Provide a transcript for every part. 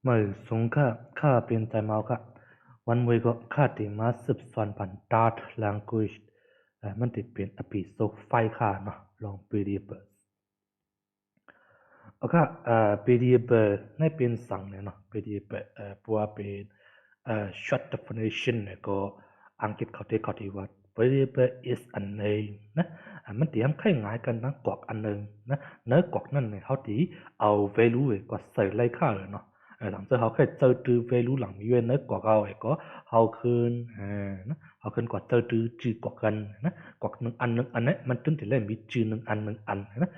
Mời xuống khá bên tại máu khá. One way có khá thì má sụp soàn bản Dart language. Mình thì bên episode 5khá nó, long variable. Ok, variable ในเป็นสั่งเนี่ยเนาะ variable ปัวเป็นshort definition เนี่ยก็อังกฤษเขาที่ว่า variable is a name นะมันเตรียมคล้ายง่ายกันนะกอกอันนึงนะเนื้อกอกนั่นเนี่ยเขาที่เอา value ก็ใส่ไล่ค่าเลยเนาะหลังจากเขาเคยเจอตือ value หลังมีเว้นเนื้อกอกเอาก็เขาคืนนะเขาคืนก็เจอตือจือกอกกันนะกอกนึงอันนึงอันนี้มันตึ้งที่เล่นมีจือนึงอันนะ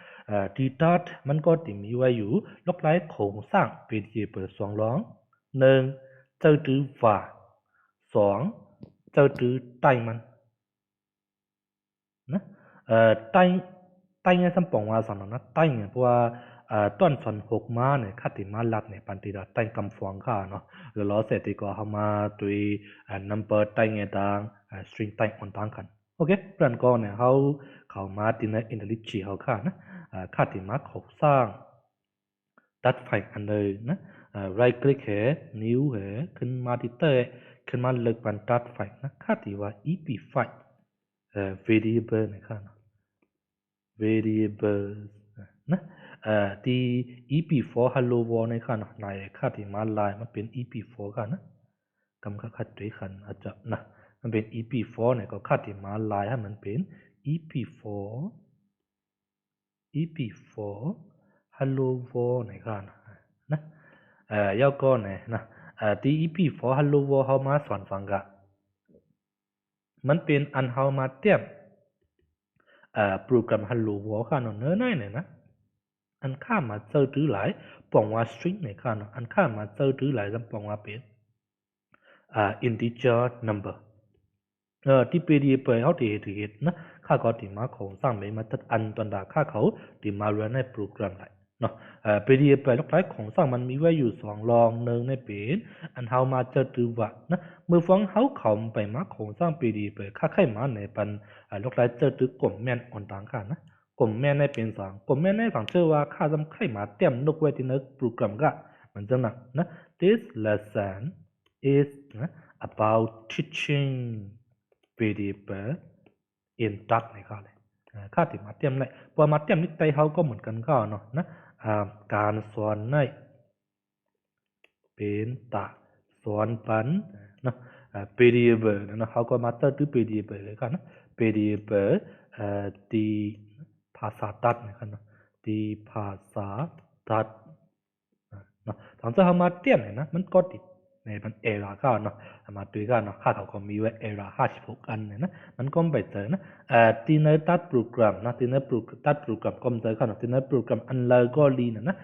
ที่ตัดมันก็ติมีไว้อยู่ลกหลายโครงสร้าง variable 2รอง1เจอตือว่า2เจอตือใต้มันนะใต้เนี่ยสัมปองว่าสันนะใต้เนี่ยเพราะว่าต้นสัน6มาเนี่ยคติมาลัดเนี่ยปันติดาใต้กำฟวงค่าเนาะแล้วล้อเสร็จก็เฮามาด้วยnumber ใต้เนี่ยต่าง string ใต้อนต่างกันโอเคเพื่อนก็เนี่ยเฮาเข้ามาที่ใน IntelliJ เฮาค่านะคติมาโครงสร้างตัดไฟอันเลยนะright click เห new เหขึ้นมาที่เตขึ้นมาเลือกปันตัดไฟนะคติว่า ep file variable เนี่ยค่ะ variables นะที่ ep4 hello world เนี่ยค่ะนะในค่ะที่มาลายมันเป็น ep4 ค่ะนะกำคัดด้วยกันอาจจะนะมันเป็น ep4 เนี่ยก็ค่ะที่มาลายให้มันเป็น ep4 hello world เนี่ยค่ะนะแล้วก็เนี่ยนะที่ ep4 hello world เฮามาสอนฟังกะมันเป็นอันเฮามาเตรียมโปรแกรม Hello World ค่ะเนาะเนื้อในเนี่ยนะอันค่ามาเจอถือหลายปองว่า string เนี่ยค่ะเนาะอันค่ามาเจอถือหลายปองว่าเป็นinteger number ที่ variable เฮาที่เฮ็ดนะค่าก็ที่มาโครงสร้างไม่มาตัดอันตอนดาค่าเขาที่มาเรียนในโปรแกรมได้เนาะvariable หลายของสร้างมันมีไว้อยู่2รอง1ในเป็นอันเฮามาเจอถือว่านะเมื่อฟังเฮาเข้าไปมาโครงสร้าง variable ค่าไขมาในปันหลายเจอถือกลมแม่นอ่อนต่างกันนะกลมแม่นในเป็น2กลมแม่นในฝั่งเชื่อว่าค่าจำไขมาเต็มนกไว้ที่ในโปรแกรมก็มันจังนะ this lesson is about teaching variable in Dart ในค่าเลยค่าที่มาเตรียมเลยพอมาเตรียมนิดไตเฮาก็เหมือนกันก็เนาะนะการสอนในเป็นตาสอนปันเนาะvariable นะเฮาก็มาเตอร์ที่ variable เลยค่ะนะ variable ที่ภาษา Dart นะครับเนาะที่ภาษา Dart เนาะตอนจะเฮามาเตรียมเนี่ยนะมันก็ติดในมันเอราก็เนาะมาด้วยกันเนาะค่าเขาก็มีไว้เอรา56อันเนี่ยนะมันก็ไปเจอนะที่ในตัดโปรแกรมนะที่ในตัดโปรแกรมก็เจอค่ะเนาะที่ในโปรแกรมอันเลอก็ลีนะ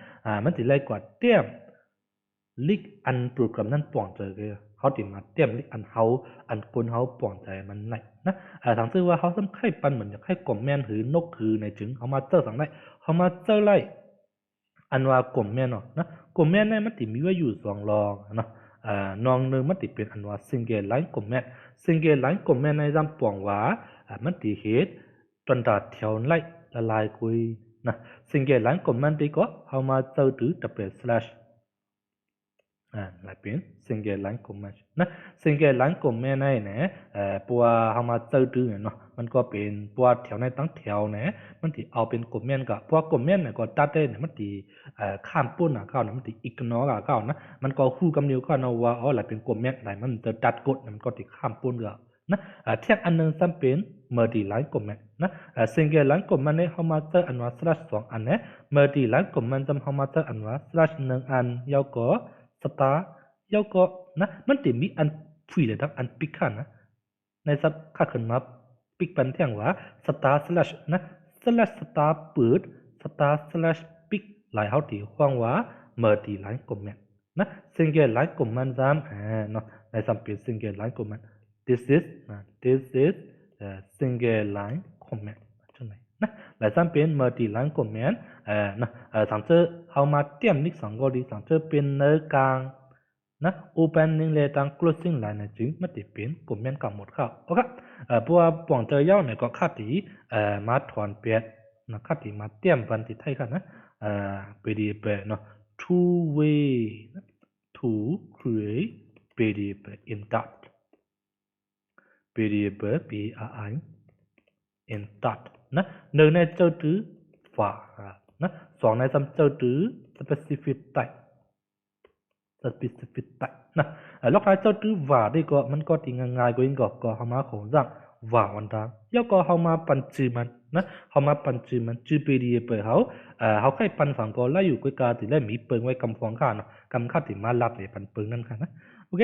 มันสิไล่กว่าเตรียมลิกอันโปรแกรมนั้นป่องเจอคือเขาติมาเตรียมลิกอันเฮาอันคนเฮาป่องใจมันไหนนะทางซื่อว่าเฮาสำไข่ปันเหมือนจะให้กลมแม่นหือนกคือในถึงเฮามาเจอสังได้เฮามาเจอไล่อันว่ากลมแม่นเนาะนะกลมแม่นเนี่ยมันสิมีไว้อยู่2รองเนาะนองนึงมันสิเป็นอันว่า single line comment single line comment ในจำปองว่ามันสิเฮ็ดตนดาแถวไล่ละลายคุยนะ single line comment ที่ก็เฮามาเจอถือ double slash หลายเป็น single line comment นะ single line comment ในเนี่ยปัวเฮามาเจอถือเนาะมันก็เป็นปัวแถวในตั้งแถวเนี่ยมันสิเอาเป็น comment ก็ปัว comment เนี่ยก็ตัดได้เนี่ยมันสิข้ามปุ่นเข้านะมันสิ ignore เข้านะมันก็คู่กับนิ้วเข้านะว่าอ๋อหลายเป็น comment หลายมันจะตัดกดมันก็สิข้ามปุ่นก็นะเทียบอันนึงซ้ํเป็น multi line comment นะ single line comment เนี่ยเฮามาเจออันว่า slash 2อันเนี่ย multi line comment จำเฮามาเจออันว่า slash 1อันแล้วก็สตาร์แล้วก็นะมันสิมีอันคุยเลยดักอันปิกค่ะนะในซับค่าขึ้นมาปิกปันเที่ยงว่าสตาร์/นะ /สตาร์เปิดสตาร์/ปิกหลายเฮาที่ฮ้องว่า multi line comment นะ single line comment ซ้ำเนาะในซัมเป็น single line comment this is single line comment จังได๋นะหลายซ้ํเป็น multi line comment นะสังเจอเฮามาเตรียมนิก2ก็ดีสังเจอเป็นเนื้อกลางนะ opening และตั้ง closing line จึงมันสิเป็น comment กับหมดครับโอเคเพราะว่าป่องเจอยาวเนี่ยก็ค่าที่มาถอนเปียดนะค่าที่มาเตรียมปันที่ไทยค่ะนะvariable เนาะ two way to create variable in that variable var in that นะหนึ่งในเจ้าตื้อว่านะสองในซ้ำเจ้าตื้อ specific type specific type นะล็อกท้ายเจ้าตื้อว่าได้ก็มันก็ติงง่ายกว่าอิงก็เข้ามาของร่างว่าวันตางย่อก็เข้ามาปันจือมันนะเข้ามาปันจือมันจือไปดีไปเขาใครปันฝั่งก็ไล่อยู่กับการที่ไล่มีเปิงไว้กำฟองข้าเนาะกำข้าที่มาลับเลยปันเปิงนั่นค่ะนะโอเค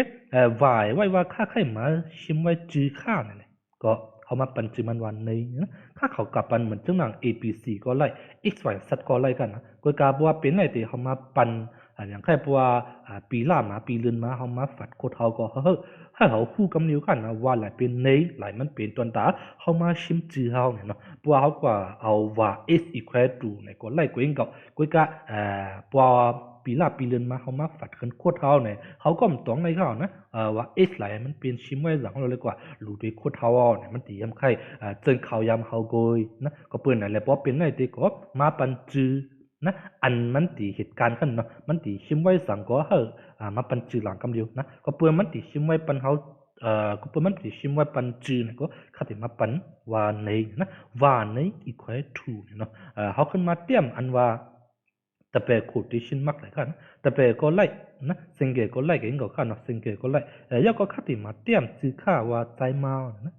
ว่าไว้ว่าข้าใครมาชิมไว้จือข้าเนี่ยก็เขามาปันจือมันวันนี้นะข้าเขากลับปันเหมือนจังหนัง APC ก็ไล่ X Y Z ก็ไล่กันนะก็การบัวเป็นไรที่เขามาปันอย่างแค่บัวปีล่ามาปีเลือนมาเขามาฝัดโคตรเขาก็ให้เขาคู่กำนิ้วกันนะว่าหลายเป็นเนยหลายมันเป็นตัวตาเขามาชิมจือเขาเนี่ยเนาะบัวเขากว่าเอาว่า S equal to เนี่ยก็ไล่ก็ยังกับก็บัวปีล่าปีเลือนมาเขามาฝัดกันโคตรเขาเนี่ยเขาก็ไม่ต้องในเขานะว่า S หลายมันเป็นชิมไว้หลังเราเลยกว่าหลุดด้วยโคตรเขาเนี่ยมันตียำไข่เจนเขายำเขาโกยนะก็เปิดไหนแหละเพราะเป็นไรที่ก็มาปันจือนะอันมันตีเหตุการณ์ขึ้นเนาะมันตีชิมไว้สั่งก็มาปันจือหลังกำเดียวนะก็เปิดมันตีชิมไว้ปันเขาก็เปิดมันตีชิมไว้ปันจือเนี่ยก็ข้าถึงมาปันว่าในนะว่าในอีกแค่ถูเนาะเขาขึ้นมาเตรียมอันว่าแต่เป็นโคดิชันมากเลยกันแต่เป็นก็ไล่นะสิงเกตก็ไล่กันก็ข้าเนาะสิงเกตก็ไล่ยกก็ข้าถึงมาเตรียมจือข้าว่าใจเมานะ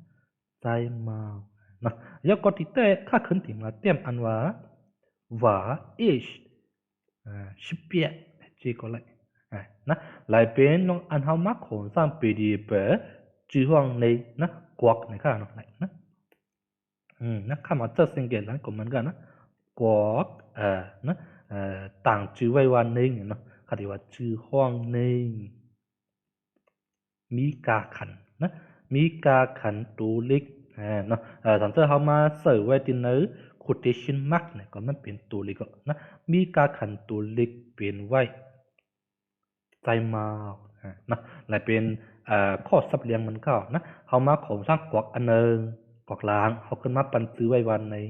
ใจเมานะยกก็ติดแต่ข้าขึ้นถึงมาเตรียมอันว่าish ชิเปียจีก็เลยนะหลายเป็นลองอันเขามักของสร้างปีดีเปอจีห่วงในนะกวักในข้างนอกไหนนะนะข้ามาเจอสิ่งเกิดแล้วก็เหมือนกันนะกวักนะต่างจื้อไว้วันหนึ่งเนาะคดีว่าจื้อห้องหนึ่งมีกาขันนะมีกาขันตัวเล็กเนาะสังเกตเขามาเสิร์ฟไว้ที่เนื้อquotation mark เนี่ยก็มันเป็นตัวเล็กนะมีการขันตัวเล็กเป็นไว้ใจมานะหลายเป็นข้อสับเลียงมันก็นะเขามาของสร้างกวักอันนึงกวักล้างเขาขึ้นมาปันซื้อไว้วันนี้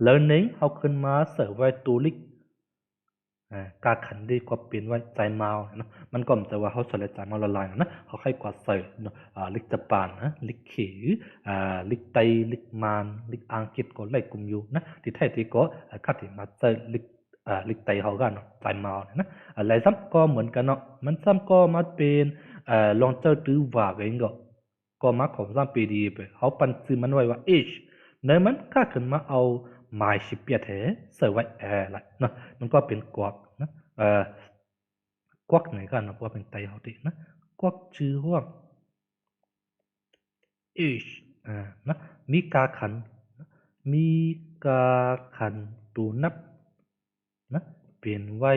แล้วนี้เขาขึ้นมาเสิร์ฟไว้ตัวเล็กการขันดีกว่าเปลี่ยนไว้ใจเมานะมันก็ไม่ใช่ว่าเขาใส่ใจเมาละลายนะเขาให้กว่าใส่ลิกจับปานนะลิกขีลิกไตลิกมานลิกอังกฤษก็ไล่กลุ่มอยู่นะที่ไทยที่ก็คัดที่มาเจอลิกไตเขากันเนาะใจเมานะอะไรซ้ำก็เหมือนกันเนาะมันซ้ำก็มาเป็นลองเจอตื้อว่ากันก็มาของซ้ำปีดีไปเขาปันซื้อมันไว้ว่า age เนื่อมันค่าขึ้นมาเอาหมายสิบเปียแท้เสิร์ฟไว้ละเนาะมันก็เป็นกวักนะกวักไหนกันนะเพราะเป็นไตเขาตินะกวักชื่อว่า age นะมีกาขันมีกาขันตัวนับนะเปลี่ยนไว้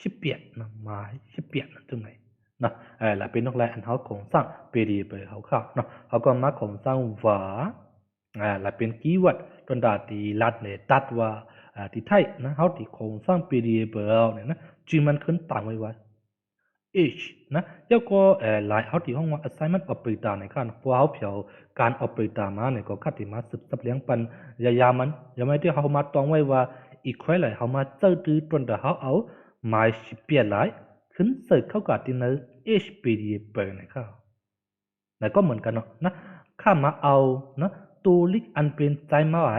สิบเปียนะหมายสิบเปียนะตรงไหนนะและเป็นนกแรอันเขาของสร้างเปรีไปเขาเข้าเนาะเขาก็มาของสร้างว่าและเป็นคีย์เวิร์ดตัวดาตีลัดเลยตัดว่าที่ไทยนะเขาที่โครงสร้าง variable เนี่ยนะจีมันขึ้นต่างไว้ว่า each นะแล้วก็หลายเขาที่ห้องว่า assignment operator ในขั้นพอเขาเพียวการ operator มาเนี่ยก็คัดที่มาสืบเลี้ยงปันยามันยังไม่ที่เขามาตองไว้ว่าอีกค่อยหลายเขามาเจอตื้อตัวเดียวเขาเอาหมายเปลี่ยนหลายขึ้นเสิร์ชเข้ากับที่ใน each variable นะครับแต่ก็เหมือนกันเนาะนะข้ามาเอานะตัวลิกอันเป็นใจมาไว้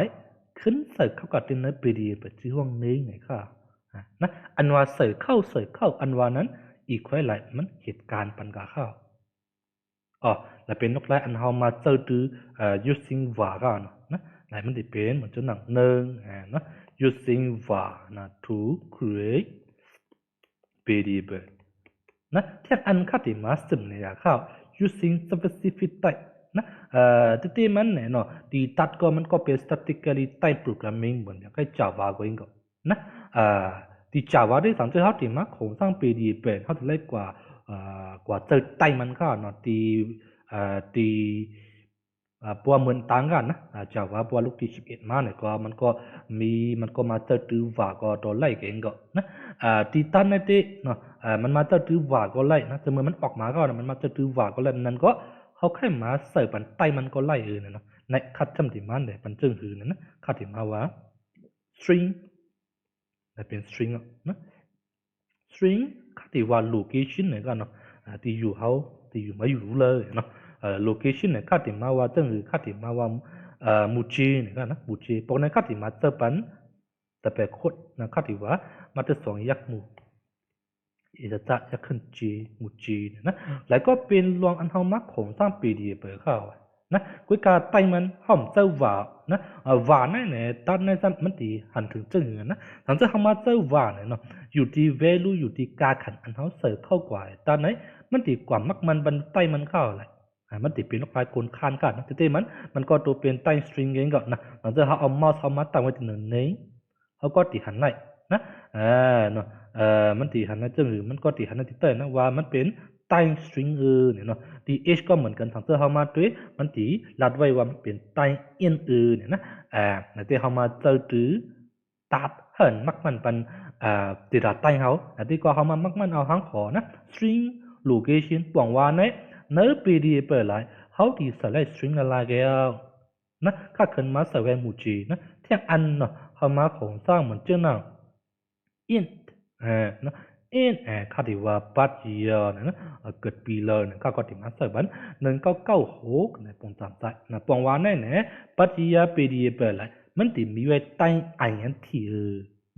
ขึ้นเสิร์ชเข้ากับที่ใน variable ที่ห้องนี้ไงค่ะนะอันว่าเสิร์ชเข้าอันว่านั้นอีกค่อยหลายมันเหตุการณ์ปันกาเข้าแล้วเป็นนกไล่อันเฮามาเจอตื้อusing var กันนะหลายมันจะเป็นเหมือนจุดหนังหนึ่งนะ using var นะ to create variable นะแค่อันคัดที่มาซึมเนี่ยเข้า using specific type นะที่มันเนี่ยเนาะที่ตัดก็มันก็เป็น statically type programming เหมือนอย่างไอ้ Java ก็เองก็นะที่ Java ได้สังเกตเขาที่มาโครงสร้าง variable เขาจะเล็กกว่าเจอไต่มันก็เนาะที่ปัวเหมือนต่างกันนะJava ปัวลูกที่11มาเนี่ยก็มันก็มาเจอตื้อว่าก็ตัวไล่เองก็นะที่ตันเนี่ยเนาะมันมาเจอตื้อว่าก็ไล่นะแต่เมื่อมันออกมาก็มันมาเจอตื้อว่าก็ไล่นั่นก็เขาแค่มาเสิร์ฟมันไต่มันก็ไล่เนาะในคัดจำที่มันเนี่ยมันจึงหือนะคัดที่มาว่า string เป็น string นะ string ค่าที่ว่า location เนี่ยก็เนาะที่อยู่เฮาที่อยู่มาอยู่เลยเนาะlocation เนี่ยค่าที่มาว่าจังคือค่าที่มาว่ามูจีเนี่ยก็นะมูจีปกนั้นค่าที่มาเจอปันแต่ไปโคตรนะค่าที่ว่ามาจะสองยักษ์มูอีจะจะยักษ์ขึ้นจีมูจีเนี่ยนะแล้วก็เป็นรวงอันเฮามักของสร้างปีดีเปิดเข้านะกุยกาไตมันห้อมเจ้าว่านะว่านั่นเนี่ยตอนนั้นมันตีหันถึงจึงนะหลังจากเฮามาเจ้าว่าเนี่ยเนาะอยู่ที่ value อยู่ที่การขันอันเฮาเสิร์ฟเข้ากว่าตอนไหนมันตีกว่ามักมันบันไตมันเข้าอะไรมันติเป็นลูกปลายคนคานกันนะแต่มันก็ตัวเป็นไตสตริงเองก่อนนะหลังจากเฮาเอาเมาส์เฮามาตั้งไว้ที่นี้เฮาก็ติหันไหนนะเนาะมันติหันนะจึงมันก็ติหันนะติเตอร์นะว่ามันเป็นไตสตริงเนี่ยเนาะที่ h ก็เหมือนกันทั้งเจอเฮามาด้วยมันติลัดไว้ว่ามันเป็นไตอินเนี่ยนะแต่เฮามาเจอตือตัดเหินมักมันเป็นติดไตเฮาที่ก็เฮามามักมันเอาหังขอนะ string location ปวงว่าใน PDF เปิดหลายเฮาที่ select string ละลายแล้วนะค่าขึ้นมาใส่ไว้หมู่จีนะเที่ยงอันเนาะเฮามาของสร้างเหมือนเจ้านั่ง int นะint ค่าที่ว่าปัจจัยนะเกิดปีเลยนะก็ติมาใส่บัน1996นะปงตามใจนะปงว่าแน่ๆปัจจัย PDF เปิดหลายมันติมีไว้ใต้ int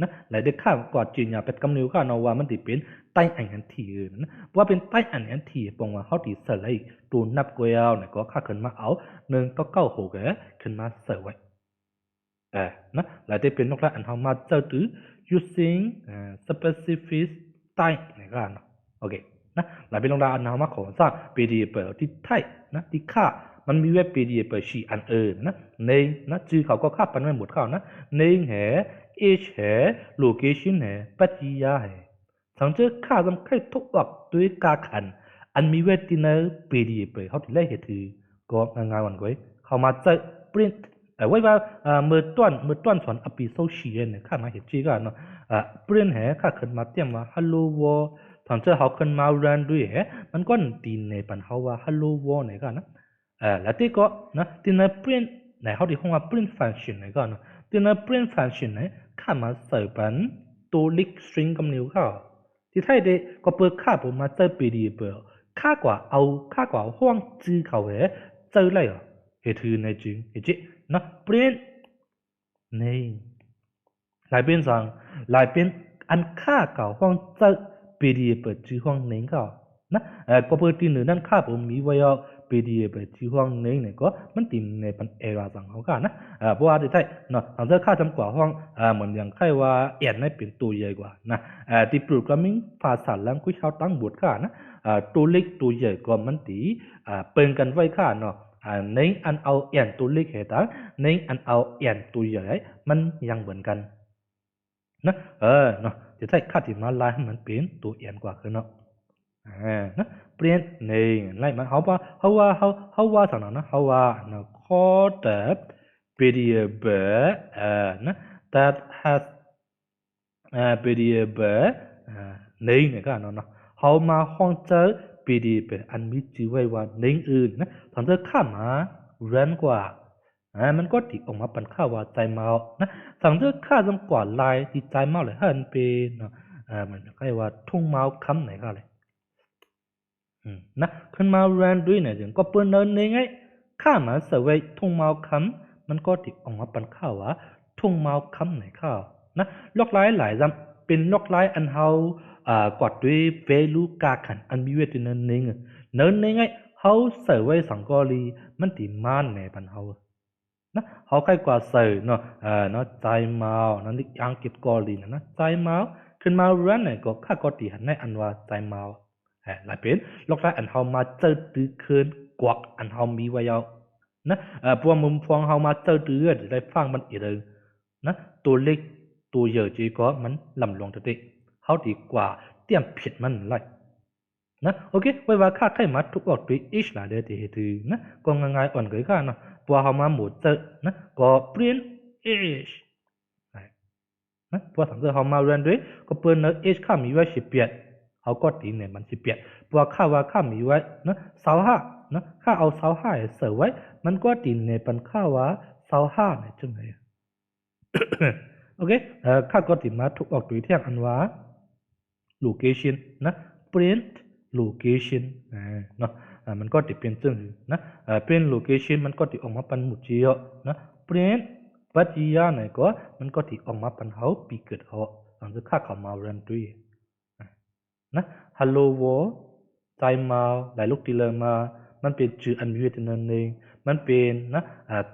นะแล้วได้ค่าก่อนจริงอย่าไปกำเนิดค่าเนาะว่ามันติเป็นใต้ int นะว่าเป็นใต้ int ปงว่าเฮาติใส่ไว้ตัวนับกว่านะก็ค่าขึ้นมาเอา1996ขึ้นมาใส่ไว้นะแล้วได้เป็นนกละอันเฮามาเจ้าตือ using specific type นี่ก็เนาะโอเคนะแล้วเป็นนกละอันเฮามาของสร้าง PDF ที่ไทยนะที่ค่ามันมีเว็บ PDF ชีอันนะในนะชื่อเขาก็ค่าปันไว้หมดเข้านะในage location ปัจจัยทั้งเจอค่าสำคัญทุกออกด้วยกาขันอันมีเว็บที่ใน PDF เฮาที่ไล่เฮ็ดถือก็ง่ายๆวันก้อยเข้ามาเจอ print ไว้ว่าเมื่อต้นสอนอภิโซเชียเนี่ยข้ามาเห็นจีกันเนาะเปลี่ยนข้าขึ้นมาเตรียมว่า hello world ทางเจ้าเฮาขึ้นมารันด้วยมันก็ตีในปัญหาว่า hello world เนี่ยกันนะแล้วที่ก็นะที่ใน print ในเฮาที่ห้องว่า print function เนี่ยกันเนาะที่ใน print function เนี่ยข้ามาใส่เป็นตัว link string กำเนิดเข้าที่ไทยเด้ก็เปิดค่าผมมาเจอ PDF ค่ากว่าเอาค่ากว่าห้องจื้อเขาเจอเลยเหตุในจริงเหตุนะเปลี่ยนนี่หลายเป็นสั่งหลายเป็นอันค่าเก่าห้องเจอ PDF จื้อห้องนี้ก็นะก็เปิดที่หนึ่งนั่นค่าผมมีไว้เอา PDF จื้อห้องนี้เนี่ยก็มันติดในเป็น error สั่งเขากันนะเพราะว่าที่ไทยเนาะทางเจ้าค่าจำกว่าห้องเหมือนอย่างใครว่าแอนให้เป็นตัวใหญ่กว่านะที่ programming ภาษา language เขาตั้งบทค่านะตัวเล็กตัวใหญ่ก็มันตีเปิงกันไว้ค่าเนาะในอันเอาแอนตัวเล็กเหตุในอันเอาแอนตัวใหญ่มันยังเหมือนกันนะเนาะจะใช้ค่าที่มาลายให้มันเป็นตัวแอนกว่าคือเนาะนะเปลี่ยนนี่ไล่มาเฮาว่าสั่งนะเฮาว่าเนาะ coded variableนะ that has variable name เนี่ยก็เนาะเฮามาห้องเจอPDF อันมีชื่อไว้ว่าเน่งอื่นนะตอนเธอข้ามารันกว่ามันก็ติออกมาเป็นค่าว่าใจเมานะสั่งเธอค่าจำกว่าลายที่ใจเมาเลยให้มันเป็นเนาะมันใกล้ว่าทุ่งเมาคำไหนก็เลยนะขึ้นมารันด้วยเนี่ยจึงก็เปิ้นเนินนี่ไงค่ามาเสวยทุ่งเมาคำมันก็ติออกมาเป็นค่าว่าทุ่งเมาคำไหนข้านะลอกลายหลายจำเป็นลอกลายอันเฮากอดด้วย value กาขันอันมีเวทเนินนึงเนินไงเฮาเสิร์ฟไว้สังกอลีมันติมานในปันเฮานะเฮาใครกว่าเสิร์ฟเนาะเนาะใจเมานั่นนี่อังกฤษกอลีนะใจเมาขึ้นมารันเนี่ยก็ค่าก็ติหันในอันว่าใจเมาหลายเป็นลอกลายอันเฮามาเจอตื้อคืนกวักอันเฮามีไว้เอานะพวกมุมฟองเฮามาเจอตื้อจะได้ฟังมันอีกเลยนะตัวเล็กตัวใหญ่จีก็มันลำลงตะเฮาดีกว่าเตรียมผิดมันไล่นะโอเคไว้ว่าค่าไขมัดทุกออกด้วย h ล่ะเด้อที่ถือนะก็ง่ายๆอ่อนเกินค่าเนาะพอเฮามาหมดเจอนะก็เปลี่ยน h นะพอสังเกตเฮามาเรียนด้วยก็เปิ้นเนาะ h ค่ามีไว้18เฮาก็ตีเนี่ยมัน18พอค่าว่าค่ามีไว้นะ25นะค่าเอา25เสิร์ฟไว้มันก็ตีเนี่ยเป็นค่าว่า25เนี่ยจังได๋โอเคค่าก็ติมาทุกออกด้วยเที่ยงอันว่า location นะ print location เนาะมันก็จะเป็นซึ่งนะprint location มันก็จะออกมาเป็นหมุดเจียวนะ print ปัจจัยไหนก็มันก็ที่ออกมาเป็นเขาปีเกิดเขาตอนจะค่าเขามาเรียนด้วยนะ hello world ใจมาหลายลูกทีเลยมามันเป็นชื่ออันมีเวทนั่นเองมันเป็นนะ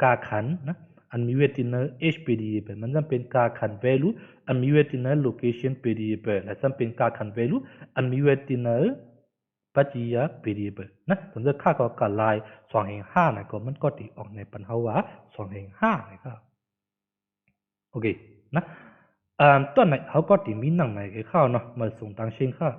กาขันนะอันมีเวทนั่น HPDA ไปมันจะเป็นกาขัน value อันมีเวทนั่น location PDA ไปและจะเป็นกาขัน value อันมีเวทนั่นปัจจัย PDA ไปนะตอนจะค่าก็กลาย2/5นะก็มันก็ที่ออกในปัญหาว่า2/5นะครับโอเคนะตอนไหนเขาก็ที่มีหนังไหนเข้าเนาะมาส่งตังเชิงค่ะ